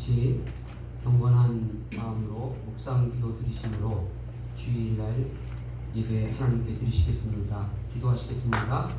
같이 경건한 마음으로 묵상 기도 드리심으로 주일날 예배 하나님께 드리시겠습니다. 기도하시겠습니다.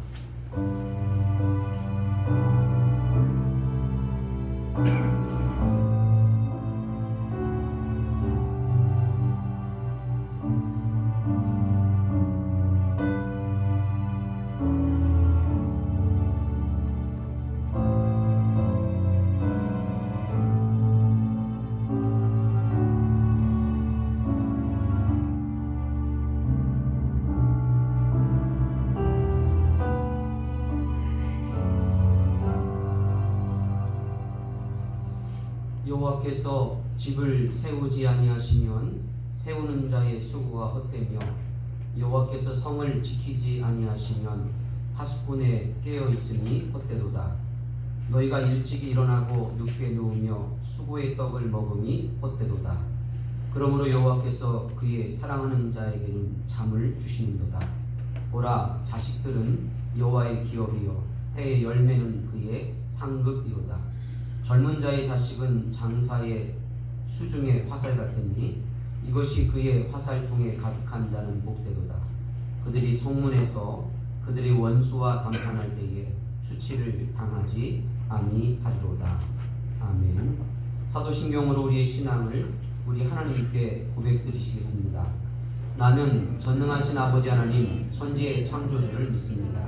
여호와께서 집을 세우지 아니하시면 세우는 자의 수고가 헛되며 여호와께서 성을 지키지 아니하시면 파수꾼에 깨어 있으니 헛되도다. 너희가 일찍이 일어나고 늦게 누우며 수고의 떡을 먹음이 헛되도다. 그러므로 여호와께서 그의 사랑하는 자에게는 잠을 주시는도다. 보라, 자식들은 여호와의 기업이요 해의 열매는 그의 상급이로다. 젊은 자의 자식은 장사의 수중의 화살 같으니 이것이 그의 화살통에 가득한 자는 복되도다. 그들이 송문에서 그들의 원수와 담판할 때에 수치를 당하지 아니하리로다. 아멘. 사도신경으로 우리의 신앙을 우리 하나님께 고백드리시겠습니다. 나는 전능하신 아버지 하나님 천지의 창조주를 믿습니다.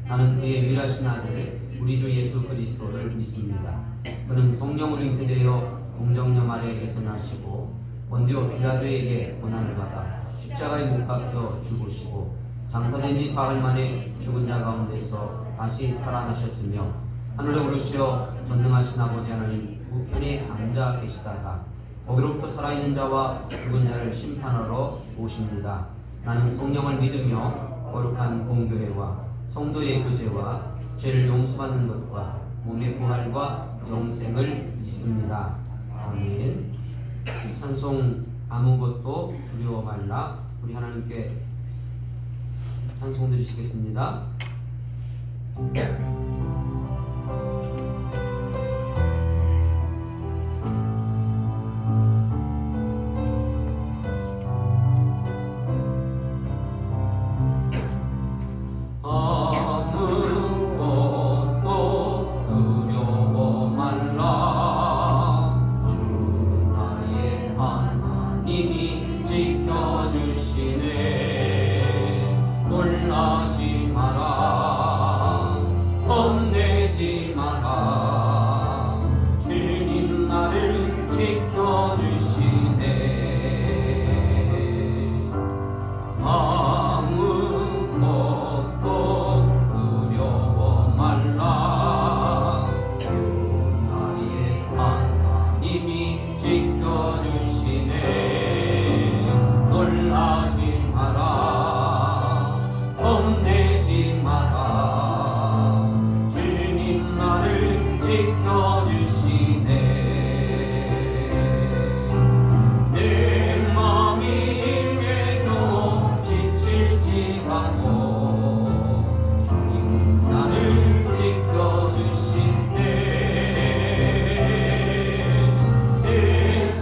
나는 그의 유일하신 아들 우리 주 예수 그리스도를 믿습니다. 그는 성령으로 잉태되어 공정령 아래에게서 나시고 본디오 빌라도에게 고난을 받아 십자가에 못 박혀 죽으시고 장사된 지 사흘 만에 죽은 자 가운데서 다시 살아나셨으며 하늘에 오르시어 전능하신 아버지 하나님 우편에 앉아 계시다가 거기로부터 살아있는 자와 죽은 자를 심판하러 오십니다. 나는 성령을 믿으며 거룩한 공교회와 성도의 교제와 죄를 용서받는 것과 몸의 부활과 영생을 믿습니다. 아멘. 찬송 아무것도 두려워 말라. 우리 하나님께 찬송 드리시겠습니다.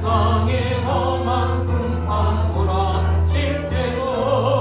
세상에 험한 금방 몰아칠 때도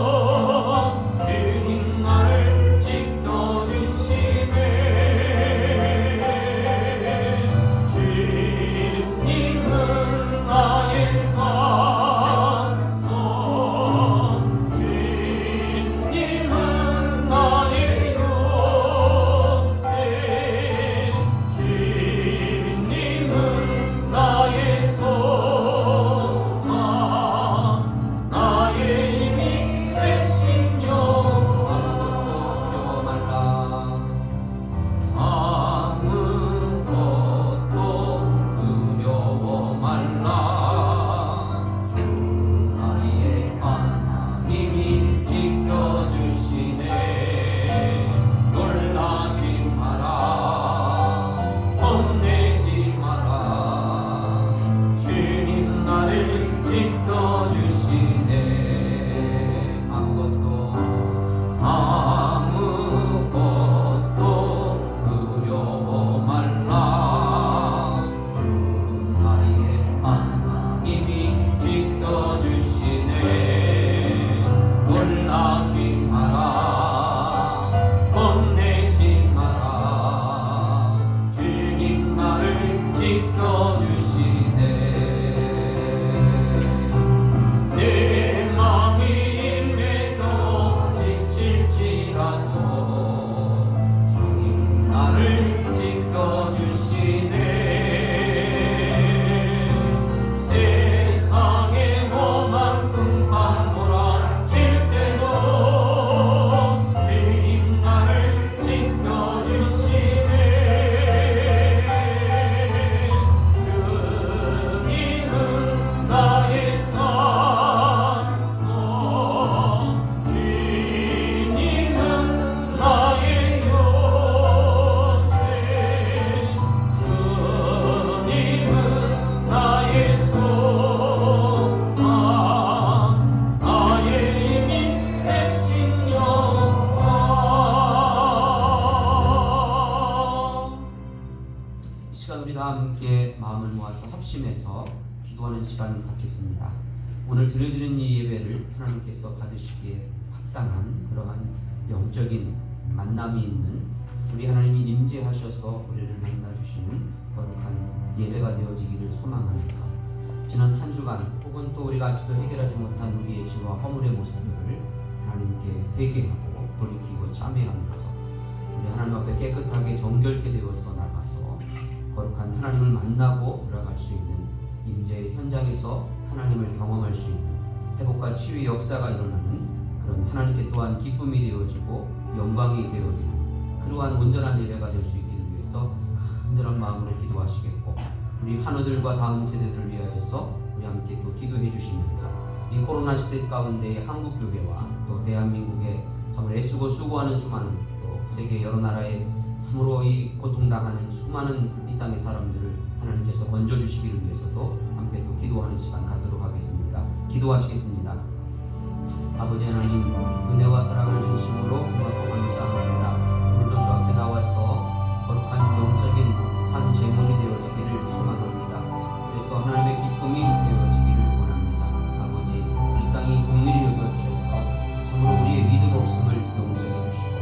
놀라지 마라 겁내지 마라 주님 나를 지켜주시네 내 마음이 임해도 지칠지라도 주님 나를 지켜주시네 세상에 험한 금방 몰아칠 때도 주님 나를 지켜주시네 주님은 나의 산소 주님은 나의 요새 주님은 나의 소망 나의 힘이 되신 영광 이 시간 우리 다 함께 마음을 모아서 합심해서 기도하는 시간을 갖겠습니다. 오늘 드려드린 이 예배를 하나님께서 받으시기에 합당한 그러한 영적인 만남이 있는 우리 하나님이 임재하셔서 우리를 만나주시는 거룩한 예배가 되어지기를 소망하면서 지난 한 주간 혹은 또 우리가 아직도 해결하지 못한 우리의 죄와 허물의 모습들을 하나님께 회개하고 돌이키고 참회하면서 우리 하나님 앞에 깨끗하게 정결케 되어서 나가서 거룩한 하나님을 만나고 돌아갈 수 있는 임재 현장에서 하나님을 경험할 수 있는 회복과 치유의 역사가 일어나는 그런 하나님께 또한 기쁨이 되어지고 영광이 되어지는 그러한 온전한 예배가 될 수 있기를 위해서 간절한 마음으로 기도하시겠고 우리 한우들과 다음 세대들을 위하여서 우리 함께 또 기도해 주시면서 이 코로나 시대 가운데 한국 교회와 또 대한민국에 정말 애쓰고 수고하는 수많은 또 세계 여러 나라에 참으로 이 고통당하는 수많은 이 땅의 사람들을 하나님께서 건져주시기를 위해서도 함께 또 기도하는 시간 갖도록 하겠습니다. 기도하시겠습니다. 아버지 하나님 은혜와 사랑을 진심으로 고맙고 감사합니다. 오늘도 주 앞에 나와서 거룩한 영적인 산 제물이 되어지기를 소망합니다. 그래서 하나님의 기쁨이 되어지기를 원합니다. 아버지 불쌍히 공의를 여겨주셔서 참으로 우리의 믿음 없음을 용서해 주시고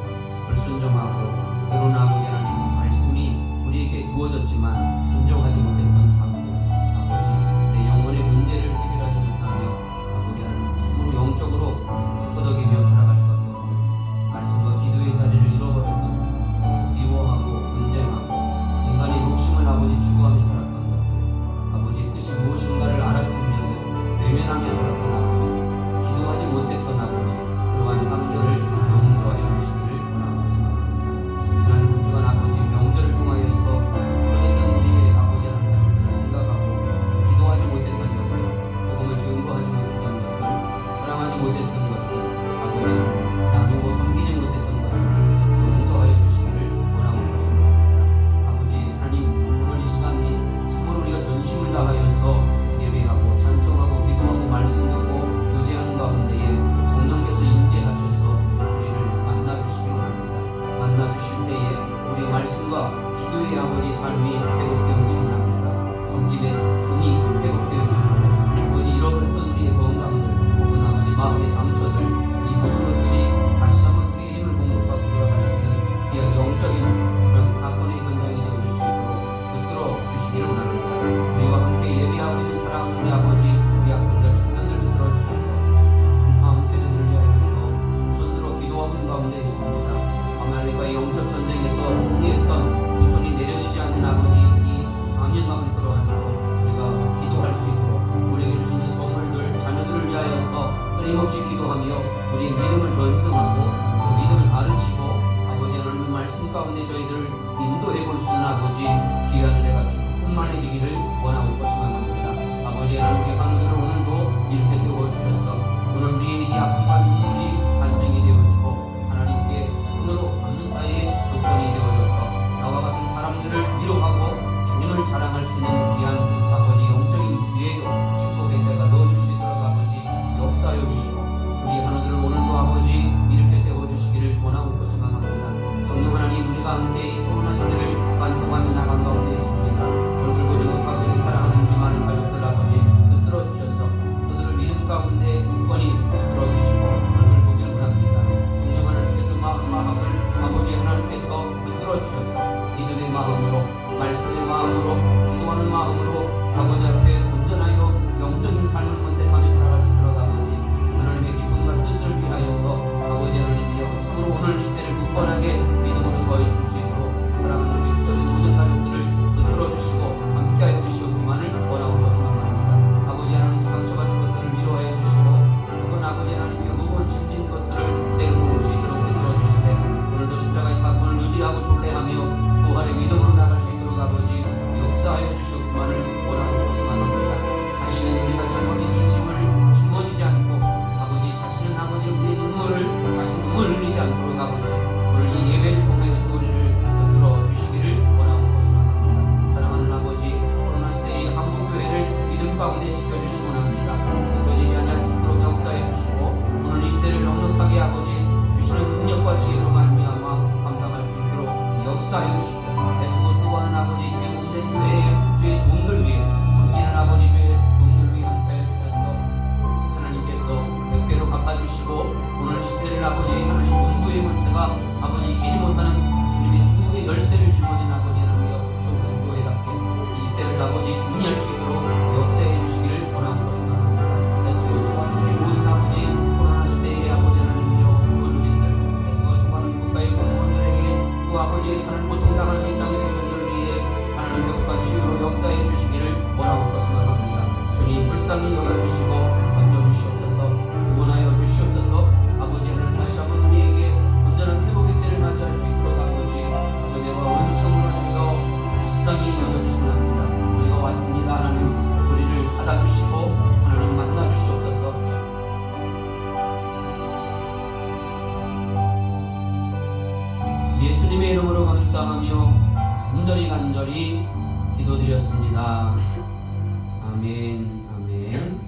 불순종하고 때로는 아버지 하나님 말씀이 우리에게 주어졌지만 순종하지 못했던 삶들 아버지 내 영혼의 문제를 해결하지 못하며 아버지 하나님 참으로 영적으로 허덕이며 살아갈 수밖에 없는 말씀과 기도의 자리를 잃어버렸던 미워하고 분쟁하고 인간의 욕심을 아버지 추구하며 살았던 것들 아버지의 뜻이 무엇인가를 알았으면 외면하며 살았던 아버지 기도하지 못했던 아버지 그러한 삶들을 용서하여 주시기를 원하고 소망합니다. 지난 한 주간 아버지 명절을 통하여서 그러던 우리의 아버지 하나님 가족들을 생각하고 기도하지 못했던 것들 복음을 증거하지 못했던 것들 사랑하지 못했던 것들 아버지 나누고 섬기지 못했던 것들 용서하여 주시기를 원하고 소망합니다. 아버지 하나님 오늘 이 시간이 참으로 우리가 전심을 다하여서 예배하고 찬송하고 기도하고 말씀 듣고 교제하는 가운데에 성령께서 임재하셔서 우리를 만나주시기 원합니다. 만나주실 때에 우리의 말씀과 기도의 아버지 삶이 회복되어지기 원합니다. 섬김의 손이 회복되어지고 아버지 잃어버렸던 우리의 건강들 혹은 아버지 마음의 상처들 이 모든 것들이 다시 한번 새 힘을 공급하고 돌아갈 수 있는 귀한 영적인 그런 사건의 현장이 되어질 수 있도록 붙들어 주시기를 원합니다. 우리와 함께 예배하고 있는 사랑하는 우리 아버지 우리 학생들 청년들 붙들어 주셔서 우리 다음 세대들을 위하여서 손으로 기도하는 가운데 있습니다. 하나님과의 영적 전쟁에서 승리했던 두 손이 내려지지 않는 아버지 이 사명감을 끌어안고 우리가 기도할 수 있도록 우리에게 주시는 선물들 자녀들을 위하여서 끊임없이 기도하며 우리의 믿음을 전승하고 또 믿음을 가르치고 아버지 하나님 말씀 가운데 저희들을 인도해 볼 수 있는 아버지 귀한 은혜가 충만해지기를 원하고 소망합니다. 아버지 하나님 우리 하늘을 오늘도 이렇게 세워주셔서 오늘 우리의 이 아픔과 눈물이 간증이 되어지고 하나님께 참으로 감사의 조건이 되어져서 나와 같은 사람들을 위로하고 주님을 자랑할 수 있는 귀한 아버지 영적인 기회요 축복의 때가 넣어줄 수 있도록 아버지 역사하여 주시고 우리 하나님을 오늘도 아버지 이렇게 세워주시기를 원하고 소망합니다. 성령 하나님 우리가 함께 이 코로나 시대를 반복하며 나간 가운데 있습니다. 얼굴 보지 못하고 있는 사랑하는 우리 많은 가족들 아버지 붙들어 주셔서 저들을 믿음 가운데 굳건히 붙들어 주시고 얼굴 보기를 원하는 아버지 우리의 눈물을 다시 눈물 흘리지 않도록 아버지 오늘 이 예배를 통해서 우리를 붙들어 주시기를 원하고 소망합니다. 사랑하는 아버지 코로나 시대의 한국교회를 믿음 가운데 지켜주시기 원합니다. 흩어지지 않을 숲으로 역사해 주시고 오늘 이 시대를 넉넉하게 아버지 주시는 능력과 지혜로 말미암아 감당할 수 있도록 역사해 주시고 애쓰고 수고하는 아버지 주의 몸된 교회에 주의 종들 위해 섬기는 아버지 주의 종들 위해 함께해 주셔서 하나님께서 백배로 갚아주시고 오늘 이 시대를 아버지 하나님 문구의 문세가 아버지 이기지 못하는 주님의 천국의 열쇠를 짊어진 아버지 하나님여 좁은 교회답게 이 때를 아버지 승리할 수 있도록 역사해 주시기를 원하고 소망합니다. 애쓰고 수고하는 우리 모든 아버지 코로나 시대의 아버지 하나님여 의료진들 애쓰고 수고하는 국가의 공무원들에게 또 아버지 하나님 고통당하는 이 땅의 백성들을 위해 하나님 회복과 치유로 역사해 주시기를 원하고 소망합니다. 주님 불쌍히 여겨주시고 던져주시옵소서 구원하여 주시옵소서 아버지 하나님 다시 한번 우리에게 온전한 회복의 때를 맞이할 수 있도록 아버지 은혜와 은총을 하며 불쌍히 여겨주시면 합니다. 우리가 왔습니다. 하나님 우리를 받아주시고 하나님 만나주시옵소서. 예수님의 이름으로 감사하며 간절히 기도드렸습니다. 아멘. 아멘.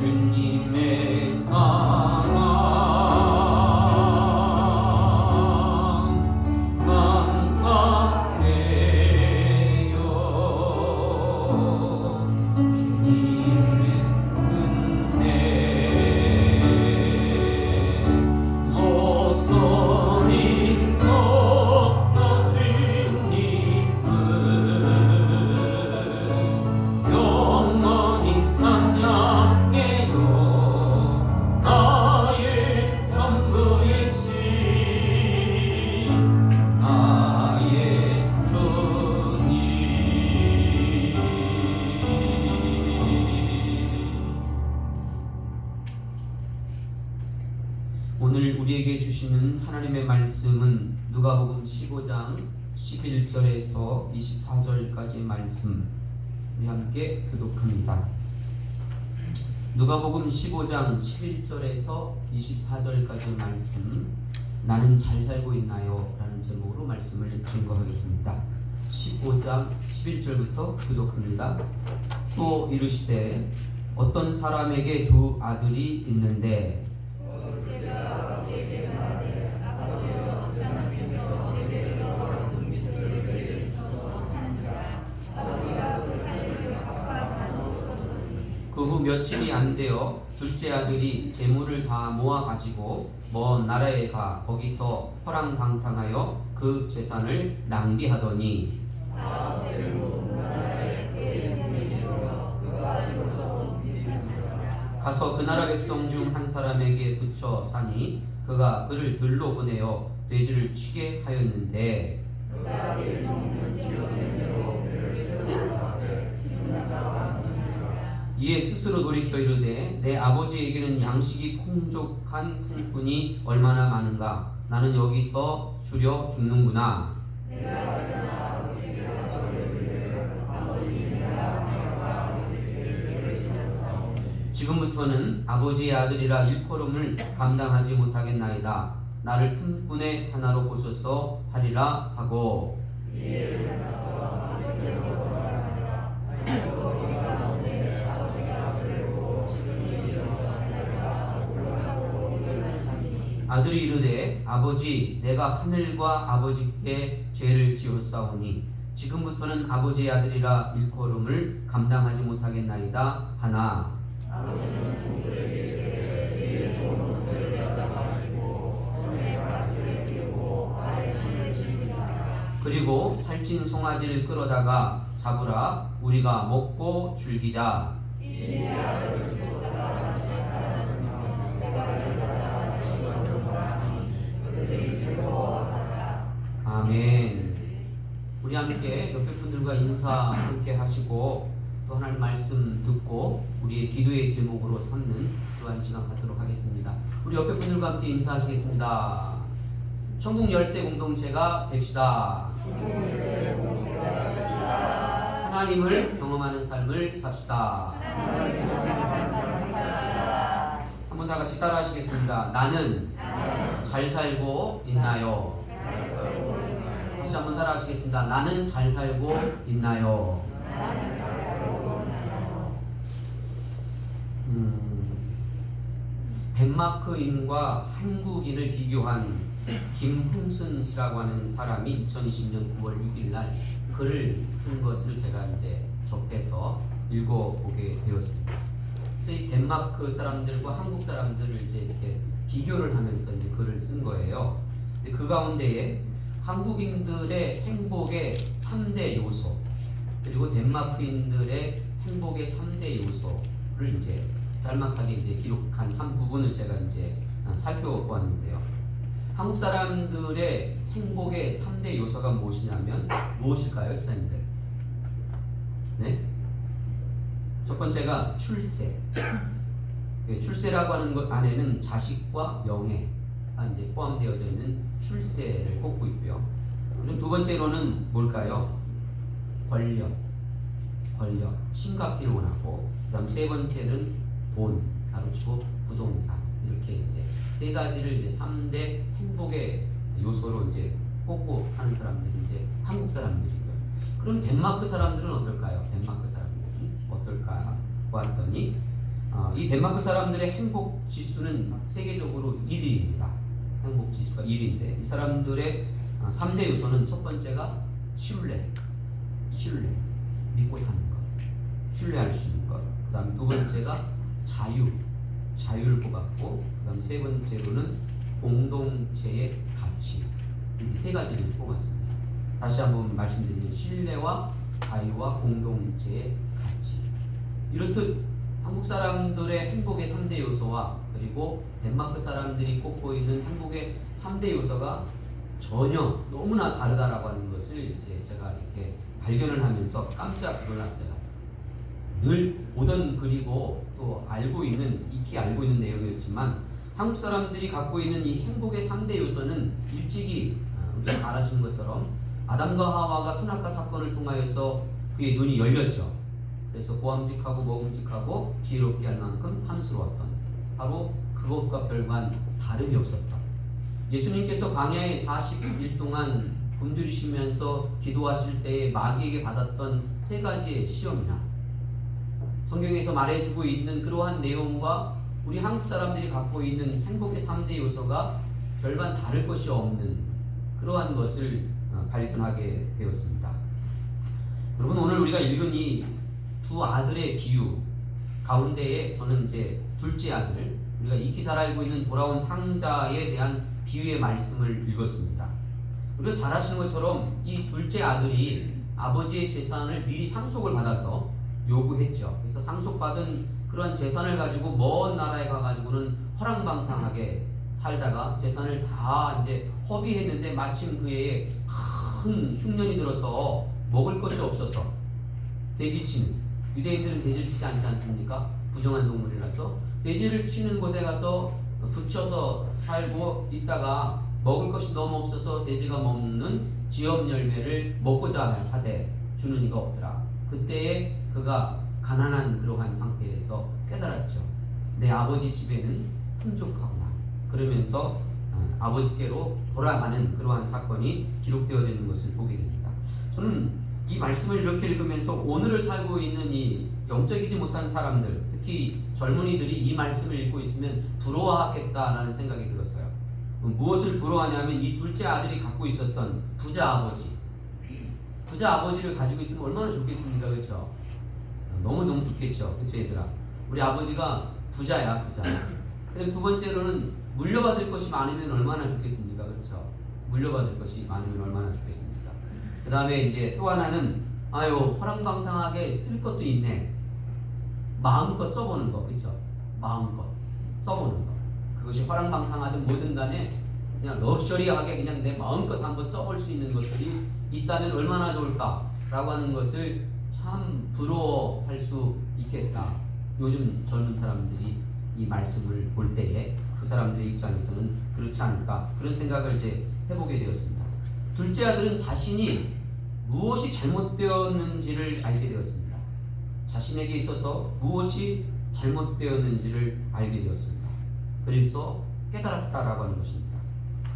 주님의 사랑 감사해요. 주님의 은혜 목소리 높여 주님을 영원히 찬양해요. 나의 전부이신 나의 주님. 오늘 우리에게 주시는 하나님의 말씀은 누가복음 15장 11절에서 24절까지의 말씀 우리 함께 교독합니다. 누가복음 15장 11절에서 24절까지의 말씀 나는 잘 살고 있나요? 라는 제목으로 말씀을 증거하겠습니다. 15장 11절부터 교독합니다. 또 이르시되 어떤 사람에게 두 아들이 있는데 그 후 며칠이 안 되어 둘째 아들이 재물을 다 모아 가지고 먼 나라에 가 거기서 허랑방탕하여 그 재산을 낭비하더니 가서 그 나라 백성 중 한 사람에게 붙여 사니 그가 그를 들로 보내어 돼지를 치게 하였는데 이에 스스로 돌이켜 이르되 내 아버지에게는 양식이 풍족한 품꾼이 얼마나 많은가 나는 여기서 주려 죽는구나. 지금부터는 아버지의 아들이라 일컬음을 감당하지 못하겠나이다. 나를 품꾼의 하나로 보소서 하리라 하고 아들이 이르되 아버지 내가 하늘과 아버지께 죄를 지었사오니 지금부터는 아버지의 아들이라 일컬음을 감당하지 못하겠나이다 하나 그리고 살찐 송아지를 끌어다가 잡으라 우리가 먹고 즐기자. 아멘. 우리 함께 옆에 분들과 인사 함께 하시고 또 하나님 말씀 듣고 우리의 기도의 제목으로 삼는 그러한 시간 갖도록 하겠습니다. 우리 옆에 분들과 함께 인사하시겠습니다. 천국 열쇠 공동체가 됩시다. 하나님을 경험하는 삶을 삽시다. 한번 다 같이 따라 하시겠습니다. 나는 잘 살고 있나요? 다시 한번 따라 하시겠습니다. 나는 잘 살고 있나요? 덴마크인과 한국인을 비교한 김흥순 씨라고 하는 사람이 2020년 9월 6일 날 글을 쓴 것을 제가 이제 접해서 읽어보게 되었습니다. 그래서 이 덴마크 사람들과 한국 사람들을 이제 이렇게 비교를 하면서 이제 글을 쓴 거예요. 근데 그 가운데에 한국인들의 행복의 3대 요소 그리고 덴마크인들의 행복의 3대 요소를 이제 짤막하게 이제 기록한 한 부분을 제가 이제 살펴보았는데요. 한국 사람들의 행복의 3대 요소가 무엇이냐면 무엇일까요, 기자님들? 네? 첫 번째가 출세. 출세라고 하는 것 안에는 자식과 명예가 이제 포함되어져 있는 출세를 꼽고 있고요. 그리고 두 번째로는 뭘까요? 권력, 심각기를 원하고, 그다음 세 번째는 돈, 가로치고 부동산 이렇게 이제 세 가지를 이제 3대 행복의 요소로 이제 꼽고 하는 사람들이 이제 한국 사람들이고요. 그럼 덴마크 사람들은 어떨까요? 덴마크 사람들은 어떨까 보았더니 이 덴마크 사람들의 행복 지수는 세계적으로 1위입니다. 행복 지수가 1위인데 이 사람들의 3대 요소는 첫 번째가 신뢰, 믿고 사는 것, 신뢰할 수 있는 것. 그 다음 두 번째가 자유를 뽑았고, 그 다음 세 번째로는 공동체의 가치. 이 세 가지를 뽑았습니다. 다시 한번 말씀드리면 신뢰와 자유와 공동체의 가치. 이렇듯 한국 사람들의 행복의 3대 요소와 그리고 덴마크 사람들이 꼽고 있는 행복의 3대 요소가 전혀 너무나 다르다라고 하는 것을 이제 제가 이렇게 발견을 하면서 깜짝 놀랐어요. 늘 보던 글이고 또 익히 알고 있는 내용이었지만 한국 사람들이 갖고 있는 이 행복의 3대 요소는 일찍이 우리가 잘 아시는 것처럼 아담과 하와가 선악과 사건을 통하여서 그의 눈이 열렸죠. 그래서 고함직하고 먹음직하고 지혜롭게 할 만큼 탐스러웠던 바로 그것과 별반 다름이 없었던 예수님께서 광야에 40일 동안 굶주리시면서 기도하실 때에 마귀에게 받았던 세 가지의 시험이나 성경에서 말해주고 있는 그러한 내용과 우리 한국 사람들이 갖고 있는 행복의 3대 요소가 별반 다를 것이 없는 그러한 것을 발견하게 되었습니다. 여러분, 오늘 우리가 읽은 이 두 아들의 비유 가운데에 저는 이제 둘째 아들, 우리가 익히 잘 알고 있는 돌아온 탕자에 대한 비유의 말씀을 읽었습니다. 우리가 잘 아시는 것처럼 이 둘째 아들이 아버지의 재산을 미리 상속을 받아서 요구했죠. 그래서 상속받은 그런 재산을 가지고 먼 나라에 가가지고는 허랑방탕하게 살다가 재산을 다 이제 허비했는데 마침 그 해에 큰 흉년이 들어서 먹을 것이 없어서 돼지치는, 유대인들은 돼지를 치지 않지 않습니까? 부정한 동물이라서 돼지를 치는 곳에 가서 붙여서 살고 있다가 먹을 것이 너무 없어서 돼지가 먹는 지엽 열매를 먹고자 하되 주는 이가 없더라. 그때에 그가 가난한 그러한 상태에서 깨달았죠. 내 아버지 집에는 풍족하구나. 그러면서 아버지께로 돌아가는 그러한 사건이 기록되어져 있는 것을 보게 됩니다. 저는 이 말씀을 이렇게 읽으면서 오늘을 살고 있는 이 영적이지 못한 사람들, 특히 젊은이들이 이 말씀을 읽고 있으면 부러워하겠다라는 생각이 들었어요. 무엇을 부러워하냐면 이 둘째 아들이 갖고 있었던 부자 아버지를 가지고 있으면 얼마나 좋겠습니까? 그렇죠? 너무너무 좋겠죠. 그렇죠, 얘들아? 우리 아버지가 부자야. 근데 두 번째로는 물려받을 것이 많으면 얼마나 좋겠습니까? 그렇죠? 물려받을 것이 많으면 얼마나 좋겠습니까? 그 다음에 이제 또 하나는 허랑방탕하게 쓸 것도 있네. 마음껏 써보는 거. 그렇죠? 마음껏 써보는 거. 그것이 허랑방탕하든 뭐든 간에 그냥 럭셔리하게 그냥 내 마음껏 한번 써볼 수 있는 것들이 있다면 얼마나 좋을까라고 하는 것을 참 부러워할 수 있겠다. 요즘 젊은 사람들이 이 말씀을 볼 때에 그 사람들의 입장에서는 그렇지 않을까, 그런 생각을 이제 해보게 되었습니다. 둘째 아들은 자신이 무엇이 잘못되었는지를 알게 되었습니다. 자신에게 있어서 무엇이 잘못되었는지를 알게 되었습니다. 그래서 깨달았다라고 하는 것입니다.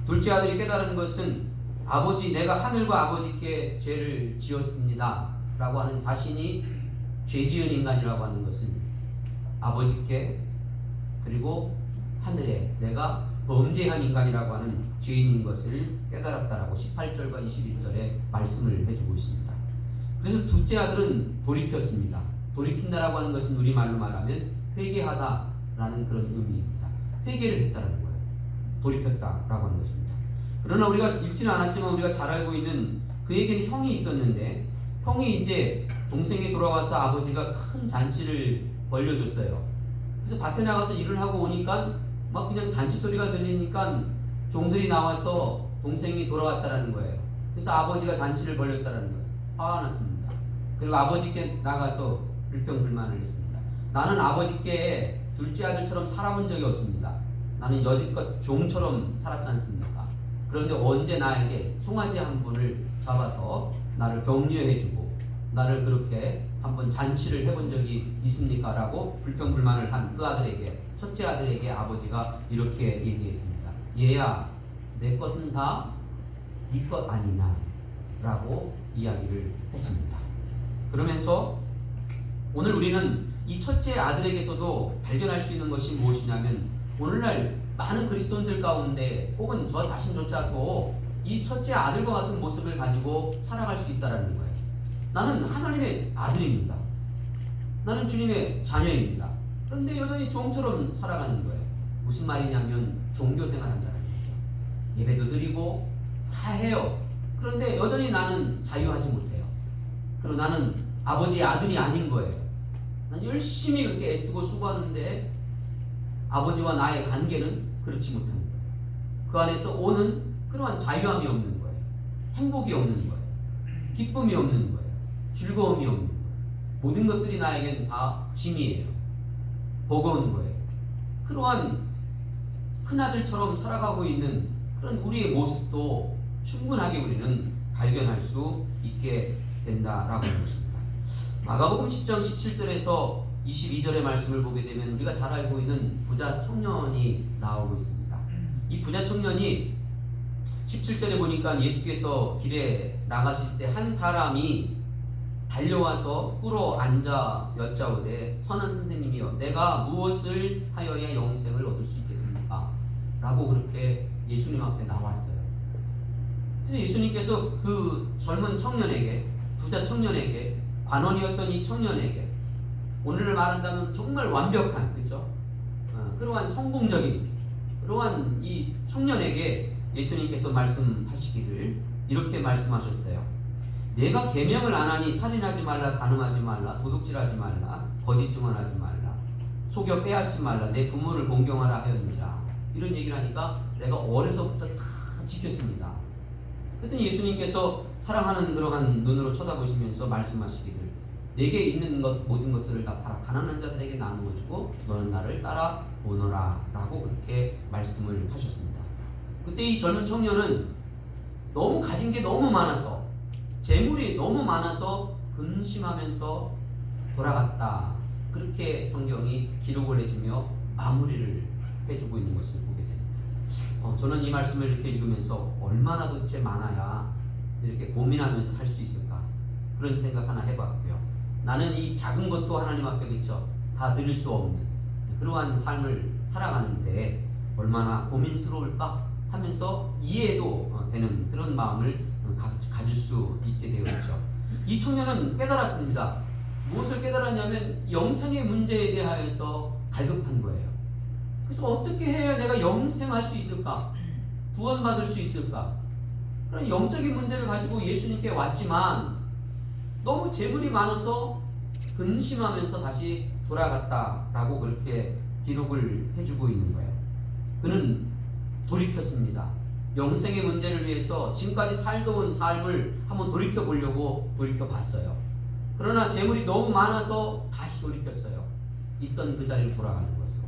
둘째 아들이 깨달은 것은 아버지, 내가 하늘과 아버지께 죄를 지었습니다 라고 하는, 자신이 죄 지은 인간이라고 하는 것은 아버지께 그리고 하늘에 내가 범죄한 인간이라고 하는 죄인인 것을 깨달았다라고 18절과 21절에 말씀을 해주고 있습니다. 그래서 둘째 아들은 돌이켰습니다. 돌이킨다라고 하는 것은 우리말로 말하면 회개하다라는 그런 의미입니다. 회개를 했다라는 거예요. 돌이켰다라고 하는 것입니다. 그러나 우리가 읽지는 않았지만 우리가 잘 알고 있는, 그에게는 형이 있었는데 형이 이제 동생이 돌아와서 아버지가 큰 잔치를 벌려줬어요. 그래서 밭에 나가서 일을 하고 오니까 막 그냥 잔치 소리가 들리니까 종들이 나와서 동생이 돌아왔다라는 거예요. 그래서 아버지가 잔치를 벌였다라는 거예요. 화가 났습니다. 그리고 아버지께 나가서 불평불만을 했습니다. 나는 아버지께 둘째 아들처럼 살아본 적이 없습니다. 나는 여지껏 종처럼 살았지 않습니까? 그런데 언제 나에게 송아지 한 분을 잡아서 나를 격려해주고 나를 그렇게 한번 잔치를 해본 적이 있습니까? 라고 불평불만을 한 그 아들에게, 첫째 아들에게 아버지가 이렇게 얘기했습니다. 얘야, 내 것은 다 네 것 아니냐 라고 이야기를 했습니다. 그러면서 오늘 우리는 이 첫째 아들에게서도 발견할 수 있는 것이 무엇이냐면, 오늘날 많은 그리스도인들 가운데 혹은 저 자신조차도 이 첫째 아들과 같은 모습을 가지고 살아갈 수 있다는 거예요. 나는 하나님의 아들입니다. 나는 주님의 자녀입니다. 그런데 여전히 종처럼 살아가는 거예요. 무슨 말이냐면 종교생활한다는 거죠. 예배도 드리고 다 해요. 그런데 여전히 나는 자유하지 못해요. 그리고 나는 아버지의 아들이 아닌 거예요. 난 열심히 그렇게 애쓰고 수고하는데 아버지와 나의 관계는 그렇지 못한 거예요. 그 안에서 오는 그러한 자유함이 없는 거예요. 행복이 없는 거예요. 기쁨이 없는 거예요. 즐거움이 없는 거예요. 모든 것들이 나에겐 다 짐이에요. 버거운 거예요. 그러한 큰아들처럼 살아가고 있는 그런 우리의 모습도 충분하게 우리는 발견할 수 있게 된다라고 하는 것입니다. 마가복음 10장 17절에서 22절의 말씀을 보게 되면 우리가 잘 알고 있는 부자 청년이 나오고 있습니다. 이 부자 청년이 17절에 보니까 예수께서 길에 나가실 때 한 사람이 달려와서 꿇어 앉아 여짜오되, 선한 선생님이여, 내가 무엇을 하여야 영생을 얻을 수 있겠습니까? 라고 그렇게 예수님 앞에 나왔어요. 그래서 예수님께서 그 젊은 청년에게, 부자 청년에게, 관원이었던 이 청년에게, 오늘을 말한다면 정말 완벽한, 그렇죠? 그러한 성공적인 그러한 이 청년에게 예수님께서 말씀하시기를 이렇게 말씀하셨어요. 내가 계명을 안 하니 살인하지 말라, 간음하지 말라, 도둑질하지 말라, 거짓 증언하지 말라, 속여 빼앗지 말라, 내 부모를 공경하라 하였느니라. 이런 얘기를 하니까 내가 어려서부터 다 지켰습니다. 그랬더니 예수님께서 사랑하는 그러한 눈으로 쳐다보시면서 말씀하시기를, 내게 있는 것 모든 것들을 다 팔아 가난한 자들에게 나누어 주고 너는 나를 따라 오너라 라고 그렇게 말씀을 하셨습니다. 그때 이 젊은 청년은 너무 가진 게 너무 많아서, 재물이 너무 많아서 근심하면서 돌아갔다, 그렇게 성경이 기록을 해주며 마무리를 해주고 있는 것을 보게 됩니다. 저는 이 말씀을 이렇게 읽으면서 얼마나 도대체 많아야 이렇게 고민하면서 살 수 있을까, 그런 생각 하나 해봤고요. 나는 이 작은 것도 하나님 앞에 그쵸, 다 드릴 수 없는 그러한 삶을 살아가는데 얼마나 고민스러울까 하면서 이해도 되는 그런 마음을 가질 수 있게 되었죠. 이 청년은 깨달았습니다. 무엇을 깨달았냐면 영생의 문제에 대하여서 갈급한 거예요. 그래서 어떻게 해야 내가 영생할 수 있을까? 구원받을 수 있을까? 그런 영적인 문제를 가지고 예수님께 왔지만 너무 재물이 많아서 근심하면서 다시 돌아갔다라고 그렇게 기록을 해주고 있는 거예요. 그는 돌이켰습니다. 영생의 문제를 위해서 지금까지 살던 삶을 한번 돌이켜보려고 돌이켜봤어요. 그러나 재물이 너무 많아서 다시 돌이켰어요. 있던 그 자리로 돌아가는 것으로.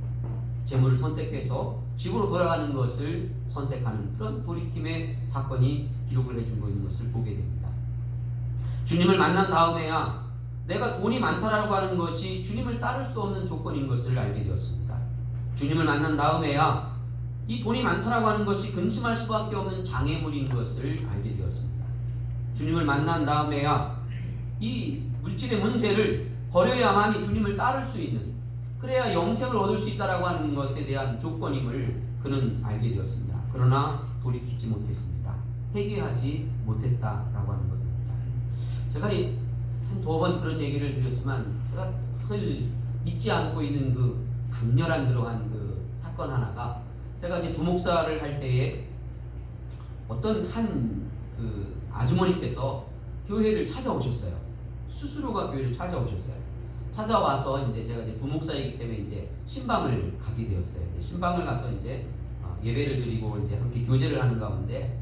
재물을 선택해서 집으로 돌아가는 것을 선택하는 그런 돌이킴의 사건이 기록을 해주고 있는 것을 보게 됩니다. 주님을 만난 다음에야 내가 돈이 많다라고 하는 것이 주님을 따를 수 없는 조건인 것을 알게 되었습니다. 주님을 만난 다음에야 이 돈이 많다라고 하는 것이 근심할 수밖에 없는 장애물인 것을 알게 되었습니다. 주님을 만난 다음에야 이 물질의 문제를 버려야만이 주님을 따를 수 있는, 그래야 영생을 얻을 수 있다라고 하는 것에 대한 조건임을 그는 알게 되었습니다. 그러나 돌이키지 못했습니다. 회개하지 못했다라고 하는 것입니다. 제가 한 두 번 그런 얘기를 드렸지만 제가 늘 잊지 않고 있는 그 강렬한 그러한 그 사건 하나가, 제가 이제 부목사를 할 때에 어떤 한 그 아주머니께서 교회를 찾아오셨어요. 스스로가 교회를 찾아오셨어요. 찾아와서 이제 제가 이제 부목사이기 때문에 이제 신방을 가게 되었어요. 신방을 가서 이제 예배를 드리고 이제 함께 교제를 하는 가운데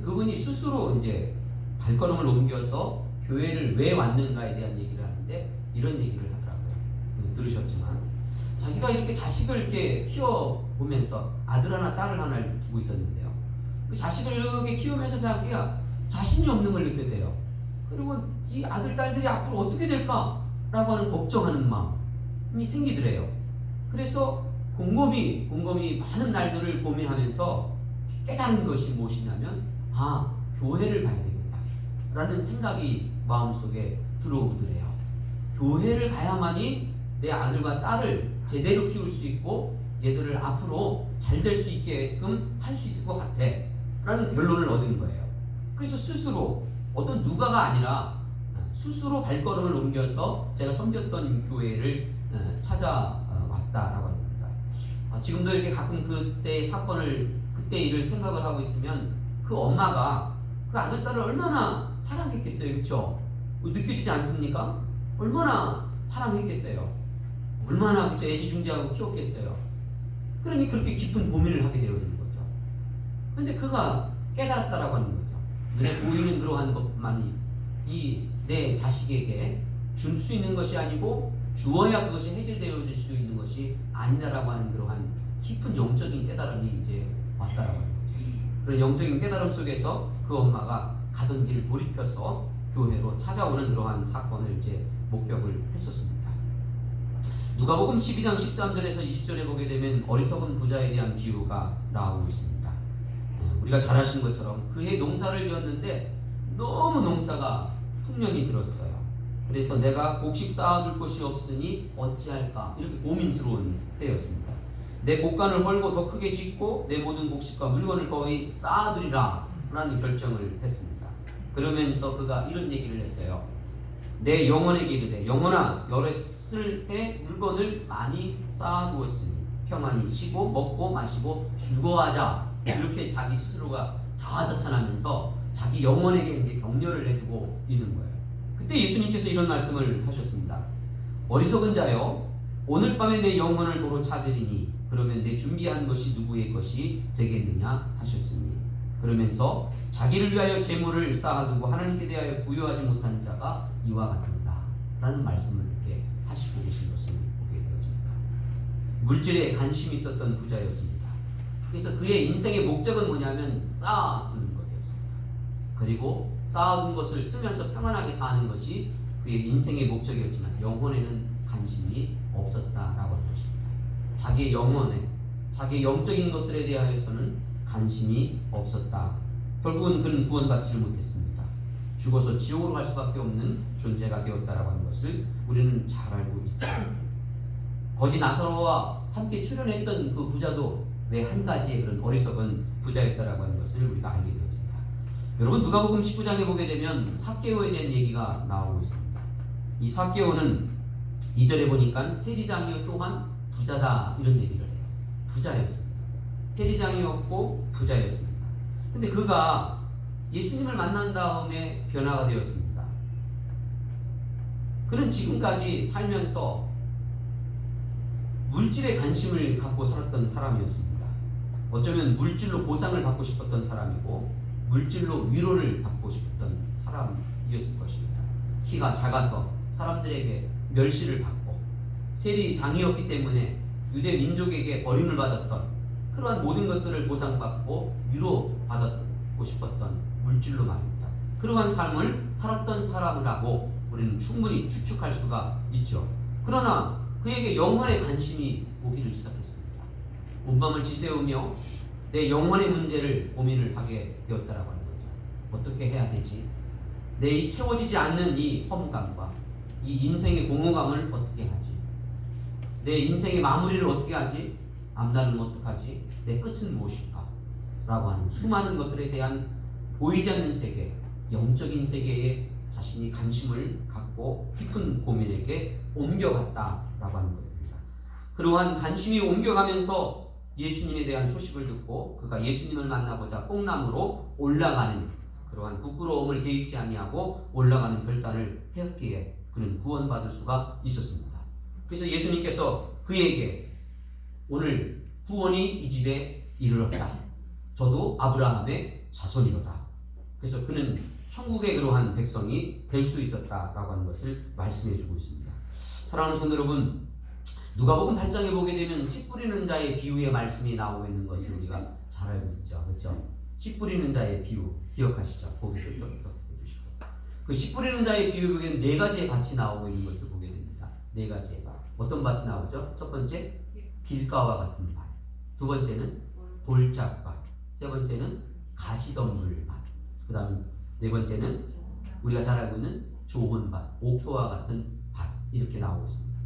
그분이 스스로 이제 발걸음을 옮겨서 교회를 왜 왔는가에 대한 얘기를 하는데 이런 얘기를 하더라고요. 들으셨지만 자기가 이렇게 자식을 이렇게 키워보면서 아들 하나 딸을 하나를 두고 있었는데요. 그 자식을 이렇게 키우면서 자기가 자신이 없는 걸 느꼈대요. 그리고 이 아들 딸들이 앞으로 어떻게 될까? 라고 하는 걱정하는 마음이 생기더래요. 그래서 곰곰이 많은 날들을 고민하면서 깨달은 것이 무엇이냐면, 교회를 가야 되겠다 라는 생각이 마음속에 들어오더래요. 교회를 가야만이 내 아들과 딸을 제대로 키울 수 있고 얘들을 앞으로 잘 될 수 있게끔 할 수 있을 것 같아 라는 결론을 얻은 거예요. 그래서 스스로 어떤 누가가 아니라 스스로 발걸음을 옮겨서 제가 섬겼던 교회를 찾아왔다라고 합니다. 지금도 이렇게 가끔 그때 사건을, 그때 일을 생각을 하고 있으면 그 엄마가 그 아들 딸을 얼마나 사랑했겠어요. 그렇죠? 느껴지지 않습니까? 얼마나 사랑했겠어요. 얼마나 그쵸 애지중지하고 키웠겠어요. 그러니 그렇게 깊은 고민을 하게 되어지는 거죠. 그런데 그가 깨달았다라고 하는 거죠. 눈에 보이는 그러한 것만이 이 내 자식에게 줄 수 있는 것이 아니고 주어야 그것이 해결되어질 수 있는 것이 아니다라고 하는 그러한 깊은 영적인 깨달음이 이제 왔다라고 하는 거죠. 그런 영적인 깨달음 속에서 그 엄마가 가던 길을 돌이켜서 교회로 찾아오는 그러한 사건을 이제 목격을 했었습니다. 누가복음 12장 13절에서 20절에 보게 되면 어리석은 부자에 대한 비유가 나오고 있습니다. 우리가 잘 아시는 것처럼 그해 농사를 지었는데 너무 농사가 풍년이 들었어요. 그래서 내가 곡식 쌓아둘 곳이 없으니 어찌할까 이렇게 고민스러운 때였습니다. 내 곡간을 헐고 더 크게 짓고 내 모든 곡식과 물건을 거의 쌓아두리라 라는 결정을 했습니다. 그러면서 그가 이런 얘기를 했어요. 내 영혼에게 이르되 영혼아 여럿을 때 물건을 많이 쌓아두었으니 평안히 쉬고 먹고 마시고 즐거워하자. 이렇게 자기 스스로가 자화자찬하면서 자기 영혼에게 이제 격려를 해주고 있는 거예요. 그때 예수님께서 이런 말씀을 하셨습니다. 어리석은 자여 오늘 밤에 내 영혼을 도로 찾으리니 그러면 내 준비한 것이 누구의 것이 되겠느냐 하셨으니, 그러면서 자기를 위하여 재물을 쌓아두고 하나님께 대하여 부여하지 못한 자가 이와 같으니라 라는 말씀을 이렇게 하시고 계신 것을 보게 되어집니다. 물질에 관심이 있었던 부자였습니다. 그래서 그의 인생의 목적은 뭐냐면 쌓아두는 것이었습니다. 그리고 쌓아둔 것을 쓰면서 평안하게 사는 것이 그의 인생의 목적이었지만 영혼에는 관심이 없었다라고 하는 것입니다. 자기의 영혼에, 자기의 영적인 것들에 대하여서는 관심이 없었다. 결국은 그는 구원받지를 못했습니다. 죽어서 지옥으로 갈 수밖에 없는 존재가 되었다라고 하는 것을 우리는 잘 알고 있죠. 거지 나사로와 함께 출연했던 그 부자도 왜 한 가지의 그런 어리석은 부자였다라고 하는 것을 우리가 알게 되었습니다. 여러분 누가복음 19장에 보게 되면 삭개오에 대한 얘기가 나오고 있습니다. 이 삭개오는 2절에 보니까 세리장이요 또한 부자다 이런 얘기를 해요. 부자였습니다. 세리장이었고 부자였습니다. 근데 그가 예수님을 만난 다음에 변화가 되었습니다. 그는 지금까지 살면서 물질에 관심을 갖고 살았던 사람이었습니다. 어쩌면 물질로 보상을 받고 싶었던 사람이고 물질로 위로를 받고 싶었던 사람이었을 것입니다. 키가 작아서 사람들에게 멸시를 받고 세리 장이었기 때문에 유대 민족에게 버림을 받았던 그러한 모든 것들을 보상받고 위로받고 싶었던 물질로 말입니다. 그러한 삶을 살았던 사람이라고 우리는 충분히 추측할 수가 있죠. 그러나 그에게 영혼의 관심이 오기를 시작했습니다. 온밤을 지새우며 내 영혼의 문제를 고민을 하게 되었다라고 하는 거죠. 어떻게 해야 되지? 내 이 채워지지 않는 이 허무감과 이 인생의 공허감을 어떻게 하지? 내 인생의 마무리를 어떻게 하지? 앞날은 어떡하지? 내 끝은 무엇일까? 라고 하는 수많은 것들에 대한 보이지 않는 세계, 영적인 세계에 자신이 관심을 갖고 깊은 고민에게 옮겨갔다라고 하는 것입니다. 그러한 관심이 옮겨가면서 예수님에 대한 소식을 듣고 그가 예수님을 만나보자 뽕나무로 올라가는 그러한 부끄러움을 개의치 아니하고 올라가는 결단을 했기에 그는 구원받을 수가 있었습니다. 그래서 예수님께서 그에게 오늘 구원이 이 집에 이르렀다. 저도 아브라함의 자손이로다. 그래서 그는 천국의 그러한 백성이 될 수 있었다라고 하는 것을 말씀해 주고 있습니다. 사랑하는 성도 여러분, 누가복음 8장에 보게 되면 씨 뿌리는 자의 비유의 말씀이 나오고 있는 것을 우리가 잘 알고 있죠. 그렇죠? 씨 뿌리는 자의 비유 기억하시죠? 고개를 또 해주시고 그 씨 뿌리는 자의 비유에는 네 가지의 밭이 나오고 있는 것을 보게 됩니다. 네 가지의 밭. 어떤 밭이 나오죠? 첫 번째 길가와 같은 밭. 두 번째는 돌짝밭. 세 번째는 가시덤불밭. 그 다음 네 번째는 우리가 잘 알고 있는 좋은 밭, 옥토와 같은 밭. 이렇게 나오고 있습니다.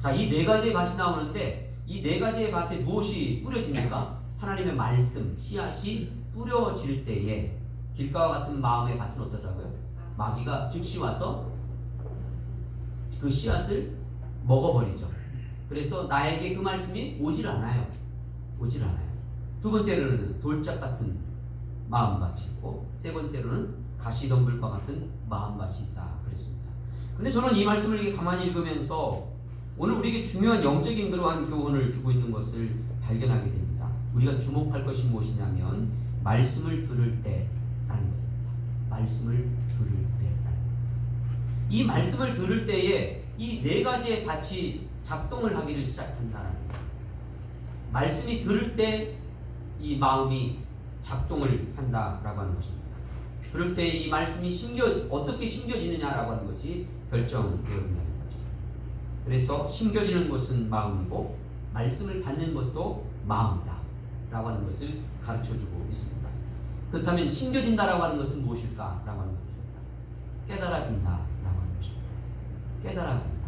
자, 이 네 가지의 밭이 나오는데 이 네 가지의 밭에 무엇이 뿌려집니까? 하나님의 말씀, 씨앗이 뿌려질 때에 길가와 같은 마음의 밭은 어떠다고요? 마귀가 즉시 와서 그 씨앗을 먹어버리죠. 그래서 나에게 그 말씀이 오질 않아요. 오질 않아요. 두 번째로는 돌짝 같은 마음밭이 있고 세 번째로는 가시덤불과 같은 마음밭이 있다 그랬습니다. 근데 저는 이 말씀을 이렇게 가만히 읽으면서 오늘 우리에게 중요한 영적인 그러한 교훈을 주고 있는 것을 발견하게 됩니다. 우리가 주목할 것이 무엇이냐면 말씀을 들을 때라는 것입니다. 말씀을 들을 때라는 것. 이 말씀을 들을 때에 이 네 가지의 밭이 작동을 하기를 시작한다는 거예요. 말씀이 들을 때 이 마음이 작동을 한다라고 하는 것입니다. 그럴 때 이 말씀이 어떻게 심겨지느냐라고 하는 것이 결정되어진다는 거죠. 그래서 심겨지는 것은 마음이고 말씀을 받는 것도 마음이다 라고 하는 것을 가르쳐주고 있습니다. 그렇다면 심겨진다라고 하는 것은 무엇일까? 라고 하는 것입니다. 깨달아진다라고 하는 것입니다. 깨달아진다.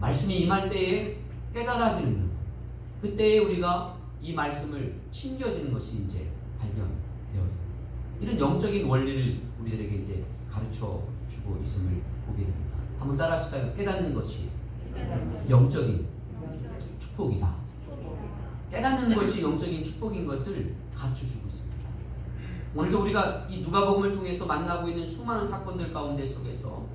말씀이 임할 때에 깨달아지는 것. 그때에 우리가 이 말씀을 심겨지는 것이 이제 발견되어집니다. 이런 영적인 원리를 우리들에게 이제 가르쳐 주고 있음을 보게 됩니다. 한번 따라하실까요? 깨닫는 것이 영적인 축복이다. 깨닫는 것이 영적인 축복인 것을 가르쳐 주고 있습니다. 오늘도 우리가 이 누가복음을 통해서 만나고 있는 수많은 사건들 가운데 속에서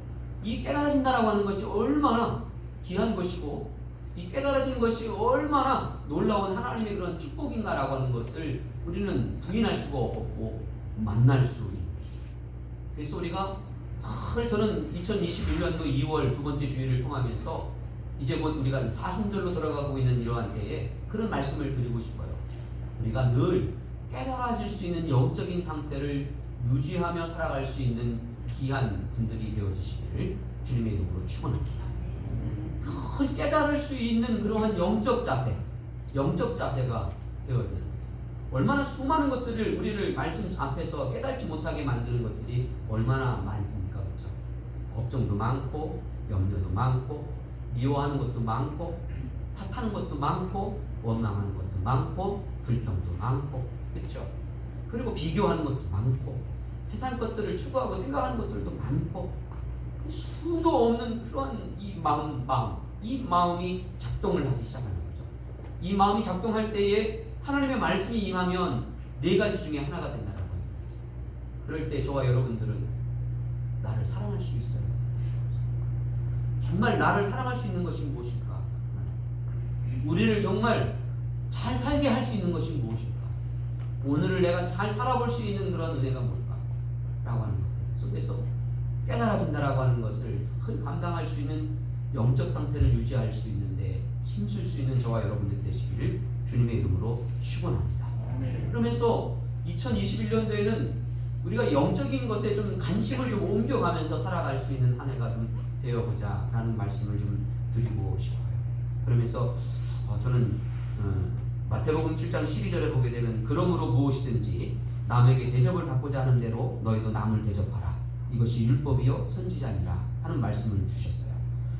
이 깨달아진다라고 하는 것이 얼마나 귀한 것이고 이 깨달아진 것이 얼마나 놀라운 하나님의 그런 축복인가라고 하는 것을 우리는 부인할 수가 없고 만날 수 있는 것이죠. 그래서 우리가 늘 저는 2021년도 2월 두 번째 주일을 통하면서 이제 곧 우리가 사순절로 돌아가고 있는 이러한 때에 그런 말씀을 드리고 싶어요. 우리가 늘 깨달아질 수 있는 영적인 상태를 유지하며 살아갈 수 있는 귀한 분들이 되어주시기를 주님의 이름으로 축원합니다. 늘 깨달을 수 있는 그러한 영적 자세가 되어야 됩니다. 얼마나 수많은 것들을 우리를 말씀 앞에서 깨닫지 못하게 만드는 것들이 얼마나 많습니까? 그렇죠? 걱정도 많고 염려도 많고 미워하는 것도 많고 탓하는 것도 많고 원망하는 것도 많고 불평도 많고 그렇죠? 그리고 비교하는 것도 많고 세상 것들을 추구하고 생각하는 것들도 많고 수도 없는 그런 이 마음이 작동을 하기 시작하는 거죠. 이 마음이 작동할 때에 하나님의 말씀이 임하면 네 가지 중에 하나가 된다는 거예요. 그럴 때 저와 여러분들은 나를 사랑할 수 있어요. 정말 나를 사랑할 수 있는 것이 무엇일까? 우리를 정말 잘 살게 할 수 있는 것이 무엇일까? 오늘을 내가 잘 살아볼 수 있는 그런 은혜가 뭘까? 라고 하는 것 속에서 깨달아진다라고 하는 것을 감당할 수 있는 영적 상태를 유지할 수 있는데 힘쓸 수 있는 저와 여러분들 되시기를 주님의 이름으로 축원합니다. 그러면서 2021년도에는 우리가 영적인 것에 좀 관심을 좀 옮겨가면서 살아갈 수 있는 한 해가 좀 되어보자 라는 말씀을 좀 드리고 싶어요. 그러면서 저는 마태복음 7장 12절에 보게 되면 그러므로 무엇이든지 남에게 대접을 받고자 하는 대로 너희도 남을 대접하라. 이것이 율법이요 선지자니라 하는 말씀을 주셨어요.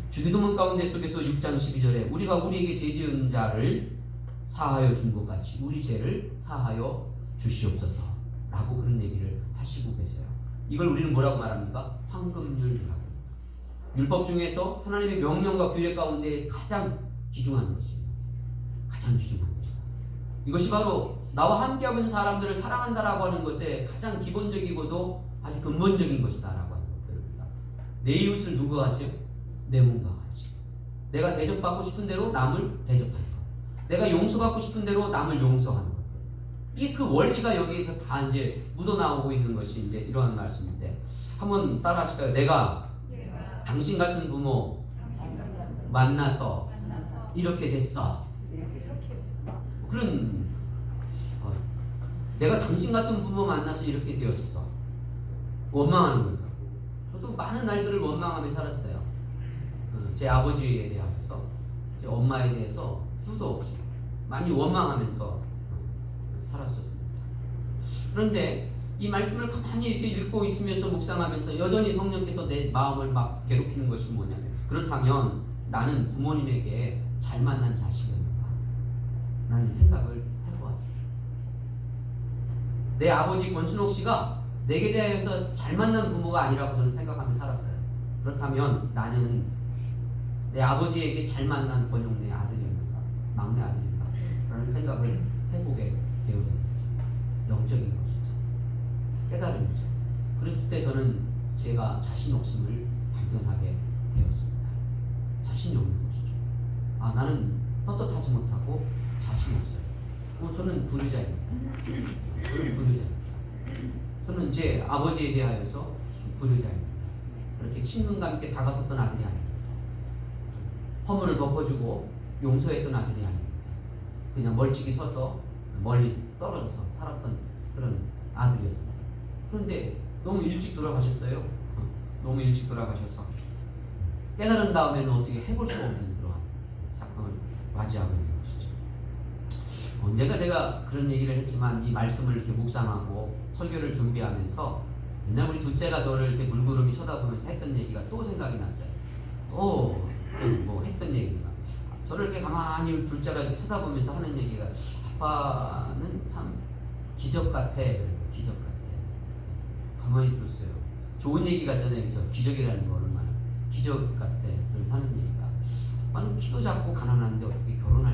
주기도문 가운데 속에 또 6장 12절에 우리가 우리에게 죄 지은 자를 사하여 준 것 같이 우리 죄를 사하여 주시옵소서 라고 그런 얘기를 하시고 계세요. 이걸 우리는 뭐라고 말합니까? 황금률이라고. 율법 중에서 하나님의 명령과 규례 가운데 가장 귀중한 것입니다. 가장 귀중한 것이다. 이것이 바로 나와 함께하고 있는 사람들을 사랑한다라고 하는 것에 가장 기본적이고도 아주 근본적인 것이다 라고 하는 것들입니다. 내 이웃을 누가 하죠? 내 몸과 같이. 내가 대접받고 싶은 대로 남을 대접하는 것. 내가 용서받고 싶은 대로 남을 용서하는 것. 이게 그 원리가 여기에서 다 이제 묻어나오고 있는 것이 이제 이러한 말씀인데 한번 따라 하실까요? 내가 당신 같은 부모 만나서 이렇게 됐어. 그런 내가 당신 같은 부모 만나서 이렇게 되었어. 원망하는 거죠. 저도 많은 날들을 원망하며 살았어요. 제 아버지에 대해서, 제 엄마에 대해서 수도 없이 많이 원망하면서 살았었습니다. 그런데 이 말씀을 가만히 이렇게 읽고 있으면서 묵상하면서 여전히 성령께서 내 마음을 막 괴롭히는 것이 뭐냐면 그렇다면 나는 부모님에게 잘 만난 자식이었는가? 라는 생각을 해보았어요. 내 아버지 권순옥 씨가 내게 대하여서 잘 만난 부모가 아니라고 저는 생각하며 살았어요. 그렇다면 나는 내 아버지에게 잘 만난 권용래 아들이었는가? 막내 아들인가? 라는 생각을 해보게 되어진 거죠. 영적인 것이죠. 깨달음이죠. 그랬을 때 저는 제가 자신 없음을 발견하게 되었습니다. 자신이 없는 것이죠. 나는 떳떳하지 못하고 자신이 없어요. 저는 불효자입니다. 저는 불효자입니다. 저는 제 아버지에 대하여서 불효자입니다. 그렇게 친근감 있게 다가섰던 아들이 아닙니다. 허물을 덮어주고 용서했던 아들이 아닙니다. 그냥 멀찍이 서서 멀리 떨어져서 살았던 그런 아들이었습니다. 그런데 너무 일찍 돌아가셨어요. 너무 일찍 돌아가셔서 깨달은 다음에는 어떻게 해볼 수가 없는 그런 사건을 맞이하고 있는 것이죠. 언젠가 제가 그런 얘기를 했지만 이 말씀을 이렇게 묵상하고 설교를 준비하면서 옛날 우리 둘째가 저를 이렇게 물구름이 쳐다보면서 했던 얘기가 또 생각이 났어요. 또 뭐 했던 얘기가 저를 이렇게 가만히 둘째가 이렇게 쳐다보면서 하는 얘기가 아빠는 참 기적 같아. 기적 같아. 가만히 들었어요. 좋은 얘기 같잖아요. 그죠? 기적이라는 거 얼마나 기적 같아. 그래서 하는 얘기가 아빠는 키도 작고 가난한데 어떻게 결혼할